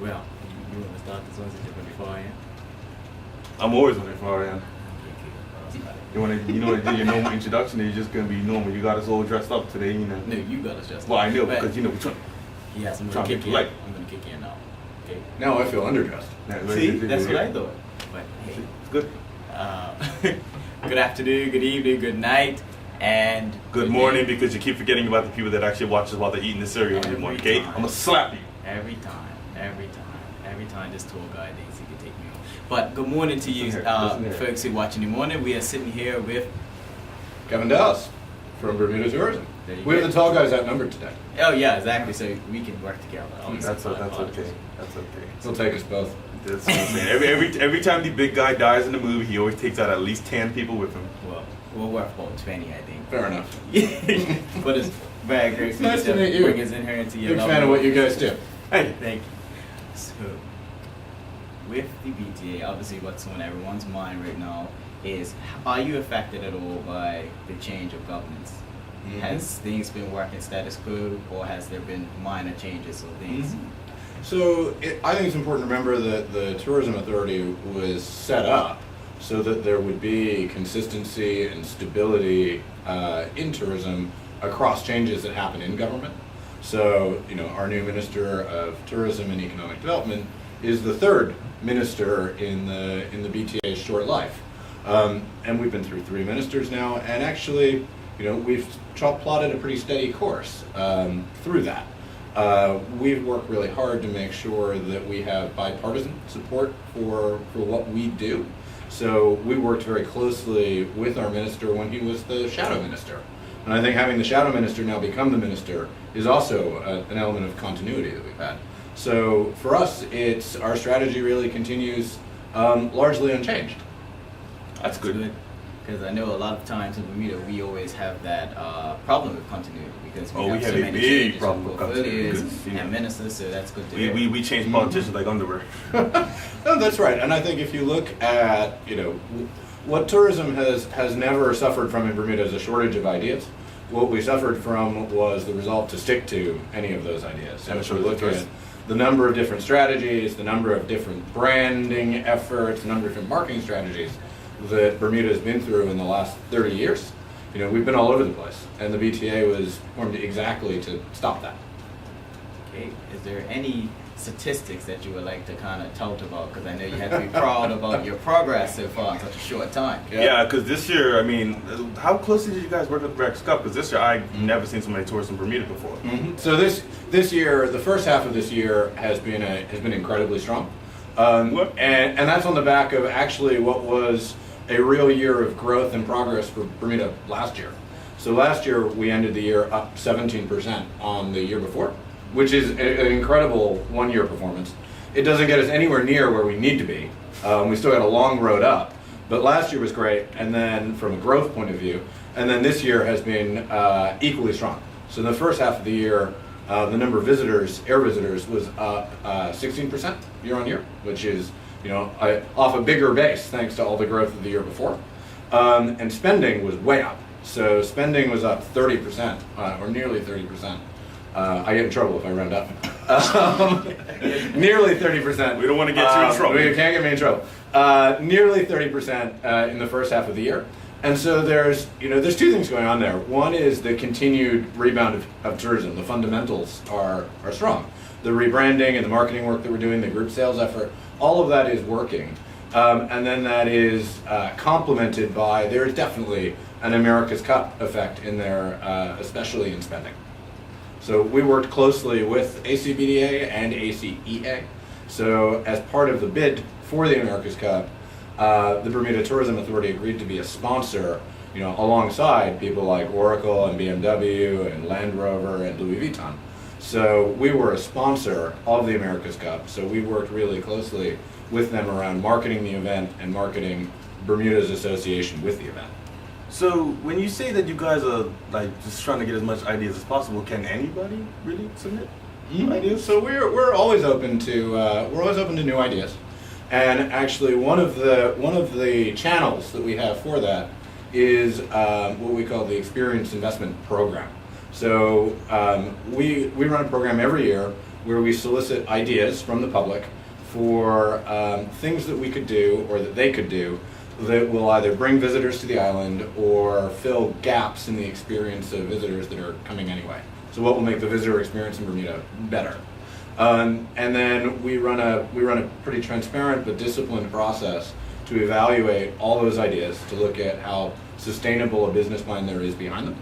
Well, you want to start this one since you're 24 in? I'm always on it for I am. You want to do your normal introduction, or you're just gonna be normal? You got us all dressed up today, you know. No, you got us just. Well, I know because we're trying. Yes, I'm trying gonna to kick be in. polite. I'm gonna kick in now. Okay. Now I feel underdressed. See, that's what I thought. But hey, It's good. good afternoon, good evening, good night, and Good morning, because you keep forgetting about the people that actually watch us while they're eating the cereal in the morning. Okay, I'm gonna slap you. Every time this tour guide thinks he can take me on. But good morning to you, folks who are watching in the morning. We are sitting here with. Kevin Dallas from Bermuda Tourism. We have the tall guys outnumbered today. Oh yeah, exactly. So we can work together. That's okay. That's okay. It'll take us both. That's what I'm saying. Every time the big guy dies in the movie, he always takes out at least 10 people with him. Well, we'll work about 20, I think. Fair enough. But it's very great for Nice you to meet you. bring us in here into your Big fan of what you guys do. Hey, thank you. So, with the BTA, obviously what's on everyone's mind right now is, are you affected at all by the change of governance? Mm-hmm. Has things been working status quo, or has there been minor changes or things? Mm-hmm. So I think it's important to remember that the Tourism Authority was set up so that there would be consistency and stability in tourism across changes that happen in government. So, our new Minister of Tourism and Economic Development is the third minister in the BTA's short life. And we've been through 3 ministers now, and actually, we've plotted a pretty steady course through that. We've worked really hard to make sure that we have bipartisan support for what we do. So we worked very closely with our minister when he was the shadow minister. And I think having the shadow minister now become the minister is also an element of continuity that we've had. So for us, our strategy really continues largely unchanged. That's good. Because I know a lot of times in Bermuda we always have that problem with continuity, because we have so many changes problem with portfolios and ministers, so that's good to hear. We change politicians like underwear. No, that's right. And I think if you look at, what tourism has never suffered from in Bermuda is a shortage of ideas. What we suffered from was the resolve to stick to any of those ideas. So if we look at the number of different strategies, the number of different branding efforts, the number of different marketing strategies that Bermuda has been through in the last 30 years, we've been all over the place. And the BTA was formed exactly to stop that. Okay, is there any statistics that you would like to kind of tout about? Because I know you have to be proud about your progress so far in such a short time. Yeah, because this year, how closely did you guys work with America's Cup? Because this year, I've never seen so many tourists in Bermuda before. Mm-hmm. So this year, the first half of this year has been incredibly strong. And that's on the back of actually what was a real year of growth and progress for Bermuda last year. So last year we ended the year up 17% on the year before, which is an incredible one-year performance. It doesn't get us anywhere near where we need to be. We still got a long road up, but last year was great, and then from a growth point of view, and then this year has been equally strong. So in the first half of the year, the number of air visitors was up 16% year on year, which is off a bigger base thanks to all the growth of the year before. And spending was way up. So spending was up 30%, or nearly 30%. I get in trouble if I round up. Nearly 30%. We don't want to get you in trouble. You can't get me in trouble. Nearly 30% in the first half of the year. And so there's 2 things going on there. One is the continued rebound of tourism. The fundamentals are strong. The rebranding and the marketing work that we're doing, the group sales effort, all of that is working. And then that is complemented by, there's definitely an America's Cup effect in there, especially in spending. So we worked closely with ACBDA and ACEA. So as part of the bid for the America's Cup, the Bermuda Tourism Authority agreed to be a sponsor, alongside people like Oracle and BMW and Land Rover and Louis Vuitton. So we were a sponsor of the America's Cup, so we worked really closely with them around marketing the event and marketing Bermuda's association with the event. So when you say that you guys are just trying to get as much ideas as possible, can anybody really submit ideas? So we're always open to new ideas, and actually one of the channels that we have for that is what we call the Experience Investment Program. So we run a program every year where we solicit ideas from the public for things that we could do or that they could do that will either bring visitors to the island or fill gaps in the experience of visitors that are coming anyway. So what will make the visitor experience in Bermuda better? And then we run a pretty transparent but disciplined process to evaluate all those ideas, to look at how sustainable a business plan there is behind them.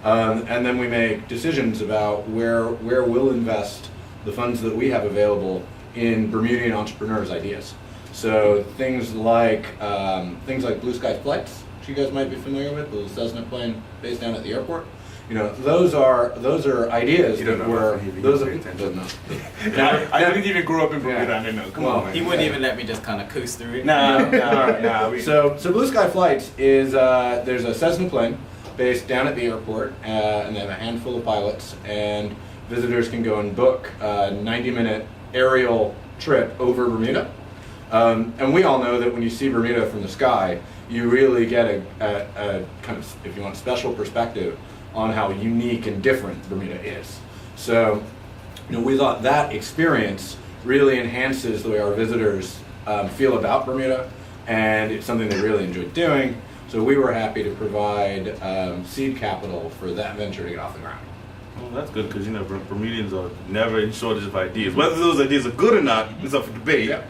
And then we make decisions about where we'll invest the funds that we have available in Bermudian entrepreneurs' ideas. So things like Blue Sky Flights, which you guys might be familiar with, the Cessna plane based down at the airport. You know, those are ideas You don't that know were about those pay are attention. no. I didn't even grow up in Bermuda. Yeah. I didn't know. Come Well, on, He man. wouldn't even let me just kind of coast through it. Nah. So Blue Sky Flights is there's a Cessna plane based down at the airport, and they have a handful of pilots, and visitors can go and book a 90-minute aerial trip over Bermuda. And we all know that when you see Bermuda from the sky, you really get a kind of, if you want, special perspective on how unique and different Bermuda is. So, you know, we thought that experience really enhances the way our visitors feel about Bermuda, and it's something they really enjoyed doing. So we were happy to provide seed capital for that venture to get off the ground. Well, that's good because, you know, Bermudians are never in shortage of ideas. Whether those ideas are good or not is up for debate. Yeah.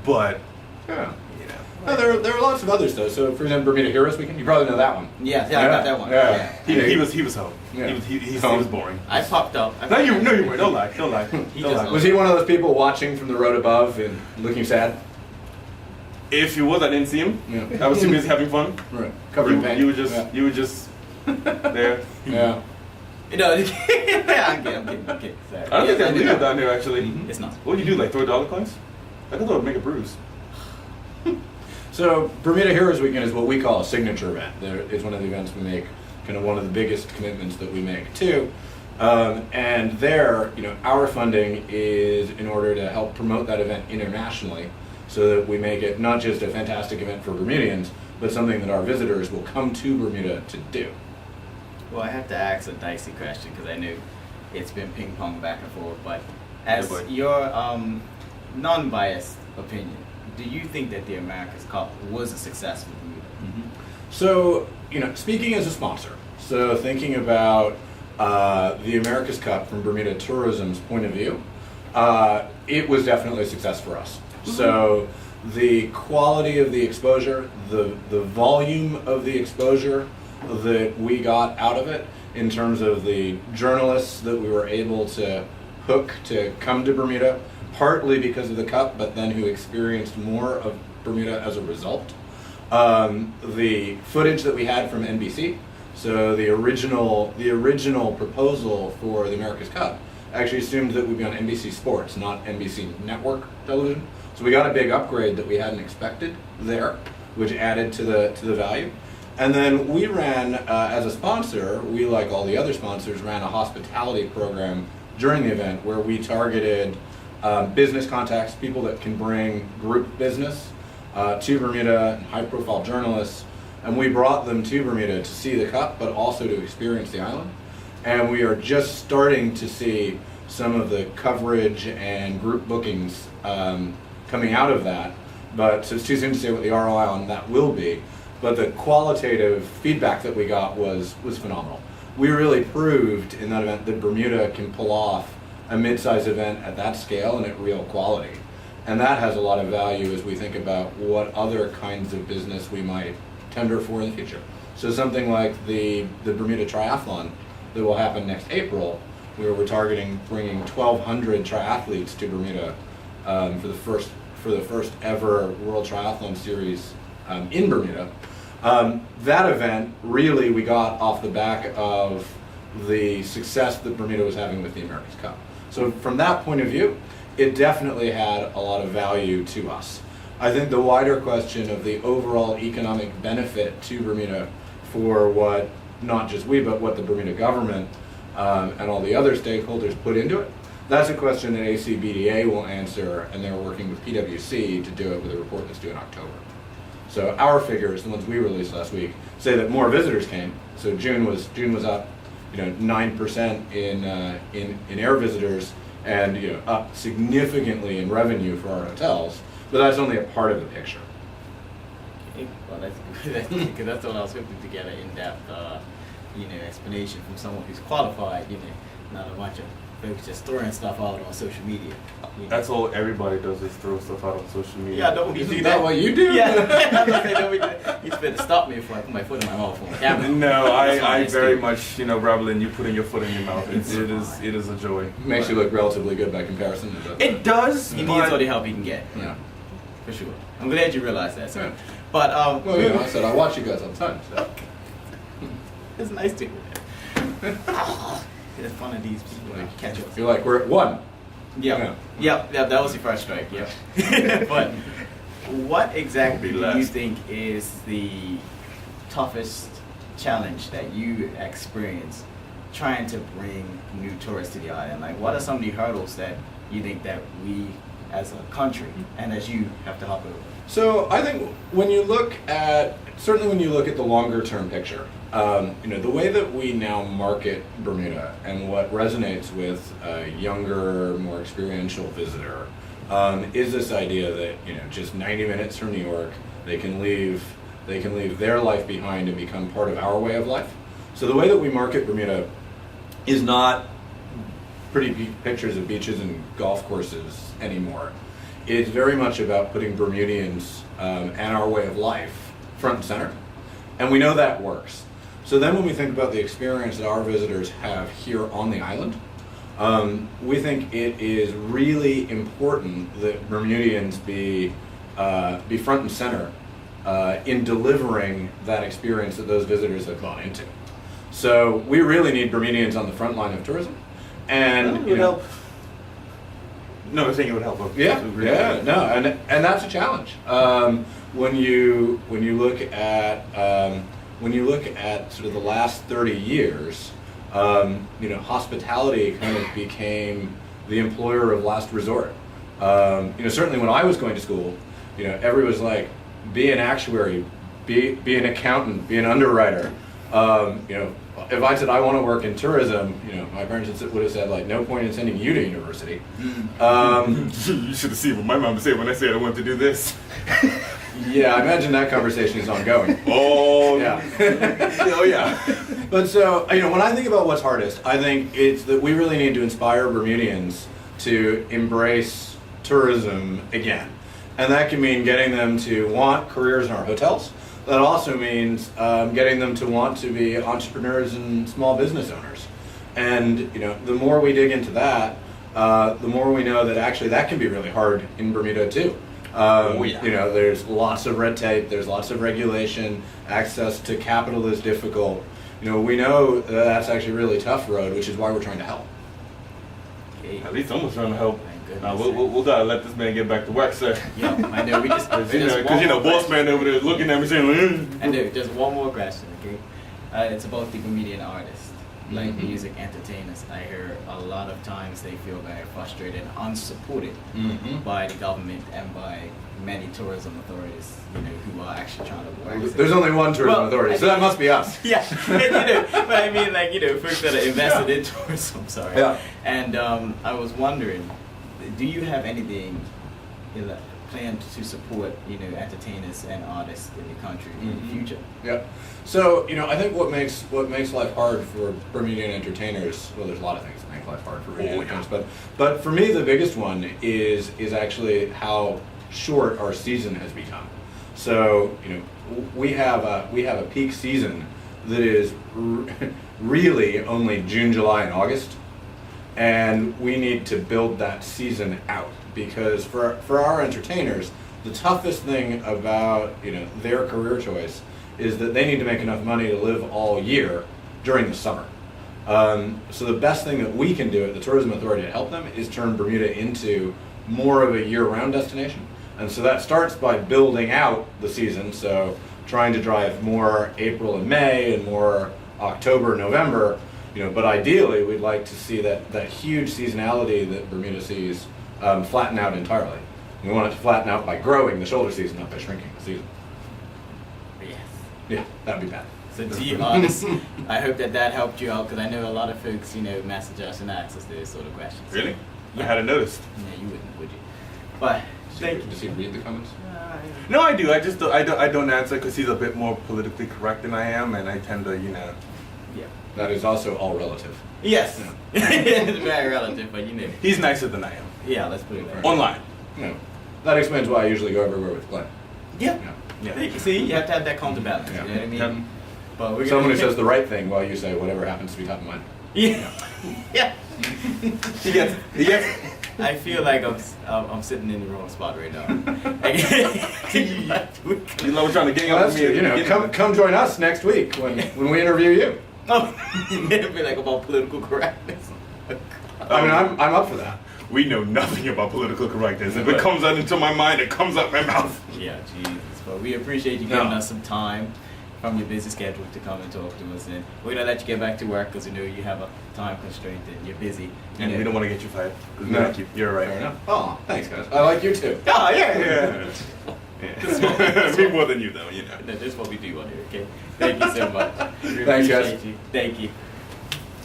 But, Yeah. you know. No, there are lots of others though. So for example, Bermuda Heroes Weekend, you probably know that one. Yeah, I got that one. Yeah. He was home. Yeah. He was boring. I popped up. No, you weren't. Don't lie. Don't lie. He Don't just- lie. Was he one of those people watching from the road above and looking sad? If he was, I didn't see him. Yeah. I was too busy having fun. Right. Covered in paint. You were just Yeah. there. Yeah. You know, I'm kidding. Sorry. I don't think Yes, that's do legal that. down there actually. Mhm. It's not. What would you do? Like throw dollar coins? I thought that would make a bruise. So Bermuda Heroes Weekend is what we call a signature event. It's one of the events we make, kind of one of the biggest commitments that we make too. And there, you know, our funding is in order to help promote that event internationally, so that we make it not just a fantastic event for Bermudians, but something that our visitors will come to Bermuda to do. Well, I have to ask a dicey question because I knew it's been ping pong back and forth. But as Yeah, boy. your non-biased opinion, do you think that the America's Cup was a success for Bermuda? So, you know, speaking as a sponsor, so thinking about the America's Cup from Bermuda Tourism's point of view, it was definitely a success for us. So the quality of the exposure, the volume of the exposure that we got out of it in terms of the journalists that we were able to hook to come to Bermuda, partly because of the Cup, but then who experienced more of Bermuda as a result. The footage that we had from NBC, so the original proposal for the America's Cup actually assumed that we'd be on NBC Sports, not NBC Network television. So we got a big upgrade that we hadn't expected there, which added to the value. And then we ran, as a sponsor, we, like all the other sponsors, ran a hospitality program during the event where we targeted business contacts, people that can bring group business to Bermuda, and high-profile journalists, and we brought them to Bermuda to see the Cup, but also to experience the island. And we are just starting to see some of the coverage and group bookings coming out of that, but so it's too soon to say what the ROI on that will be. But the qualitative feedback that we got was phenomenal. We really proved in that event that Bermuda can pull off a mid-sized event at that scale and at real quality. And that has a lot of value as we think about what other kinds of business we might tender for in the future. So something like the Bermuda Triathlon that will happen next April, where we're targeting bringing 1,200 triathletes to Bermuda for the first ever World Triathlon Series in Bermuda. That event, really, we got off the back of the success that Bermuda was having with the America's Cup. So from that point of view, it definitely had a lot of value to us. I think the wider question of the overall economic benefit to Bermuda for what, not just we, but what the Bermuda government and all the other stakeholders put into it, that's a question that ACBDA will answer, and they're working with PwC to do it with a report that's due in October. So our figures, the ones we released last week, say that more visitors came. So June was up 9% in air visitors, and up significantly in revenue for our hotels. But that's only a part of the picture. Okay, well, that's good. Because that's what I was hoping to get an in-depth, explanation from someone who's qualified. Not a bunch of folks just throwing stuff out on social media. That's all everybody does is throw stuff out on social media. Yeah, don't we do Isn't that? that what you do? Yeah, I was gonna say, don't we do. You're supposed to stop me before I put my foot in my mouth on camera. No, That's I fine, very Steve. much, rather than you putting your foot in your mouth, it is a joy. Makes you look relatively good by comparison. It does. He but- needs all the help he can get. Yeah. For sure. I'm glad you realized that, sir. Yeah. But Well, I said I watch you guys all the time. So. it's nice to hear that. It's fun of these people that catch I us. feel like we're at one. Yeah. Yep, that was your first strike, yep. But what exactly Be do you last. think is the toughest challenge that you experience trying to bring new tourists to the island? Like, what are some of the hurdles that you think that we as a country and as you have to hop over? So I think when you look at, certainly when you look at the longer term picture, the way that we now market Bermuda and what resonates with a younger, more experiential visitor is this idea that just 90 minutes from New York, they can leave their life behind and become part of our way of life. So the way that we market Bermuda is not pretty pictures of beaches and golf courses anymore. It's very much about putting Bermudians and our way of life front and center. And we know that works. So then when we think about the experience that our visitors have here on the island, we think it is really important that Bermudians be front and center in delivering that experience that those visitors have gone into. So we really need Bermudians on the front line of tourism. And No, I think it would help. yeah, and that's a challenge. When you look at sort of the last 30 years, hospitality kind of became the employer of last resort. Certainly when I was going to school, everybody was like, be an actuary, be an accountant, be an underwriter. If I said I want to work in tourism, my parents would have said like, no point in sending you to university. You should have seen what my mom said when I said I wanted to do this. Yeah, I imagine that conversation is ongoing. Oh Yeah. Oh yeah. But so, when I think about what's hardest, I think it's that we really need to inspire Bermudians to embrace tourism again. And that can mean getting them to want careers in our hotels. That also means getting them to want to be entrepreneurs and small business owners. And the more we dig into that, the more we know that actually that can be really hard in Bermuda too. There's lots of red tape, there's lots of regulation, access to capital is difficult. We know that that's actually a really tough road, which is why we're trying to help. Okay. At least someone's trying to help. Thank goodness. Now we'll gotta let this man get back to work, sir. Yeah, I know. Because boss man over there looking at me saying, I know. Just one more question, okay? It's about the Bermudian artists, like Mhm. music entertainers. I hear a lot of times they feel very frustrated and unsupported by the government and by many tourism authorities, who are actually trying to work. There's only one tourism Well, authority, I so that must be us. Yeah, but I mean, folks that are invested in tourism. Sorry. Yeah. And I was wondering, do you have anything planned to support, entertainers and artists in the country in the future? Yeah. So, I think what makes life hard for Bermudian entertainers, well, there's a lot of things that make life hard for Bermudian entertainers, but for me the biggest one is actually how short our season has become. So, we have a peak season that is really only June, July, and August, and we need to build that season out, because for our entertainers, the toughest thing about their career choice is that they need to make enough money to live all year during the summer. So the best thing that we can do at the Tourism Authority to help them is turn Bermuda into more of a year-round destination. And so that starts by building out the season, so trying to drive more April and May and more October, November, but ideally we'd like to see that huge seasonality that Bermuda sees flatten out entirely. We want it to flatten out by growing the shoulder season, not by shrinking the season. Yes. Yeah, that'd be bad. So to you, honest, I hope that helped you out because I know a lot of folks, message us and ask us those sort of questions. Really? Yeah. I hadn't noticed. Yeah, you wouldn't, would you? But thank you. Does he read the comments? No, I do. I don't answer because he's a bit more politically correct than I am, and I tend to, Yeah. That is also all relative. Yes. It's very relative, but He's nicer than I am. Yeah, let's put it that way. Online. No. That explains why I usually go everywhere with Glenn. Yeah. Yeah. See, you have to have that counterbalance. Yeah. You know what I mean? Yep. But we're Someone who gonna says the right thing while you say whatever happens to be top of mind. Yeah. Yeah. He gets. I feel like I'm sitting in the wrong spot right now. You love trying to gang Well, up that's with me. true. Come join us next week when we interview you. Oh, it'd be like about political correctness. I mean, I'm up for that. We know nothing about political correctness. If But- it comes out into my mind, it comes out my mouth. Yeah, Jesus. But we appreciate you giving us some time from your busy schedule to come and talk to us. And we're going to let you get back to work because we know you have a time constraint and you're busy. And we don't want to get you fired. No. Thank you. You're right. Fair enough. Oh, thanks, guys. I like you too. Oh, yeah. Yeah. Me more than you, though. This is what we do on here, okay? Thank you so much. We Thanks, guys. appreciate you. Thank you.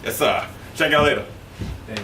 Yes, sir. Check out later. Thanks.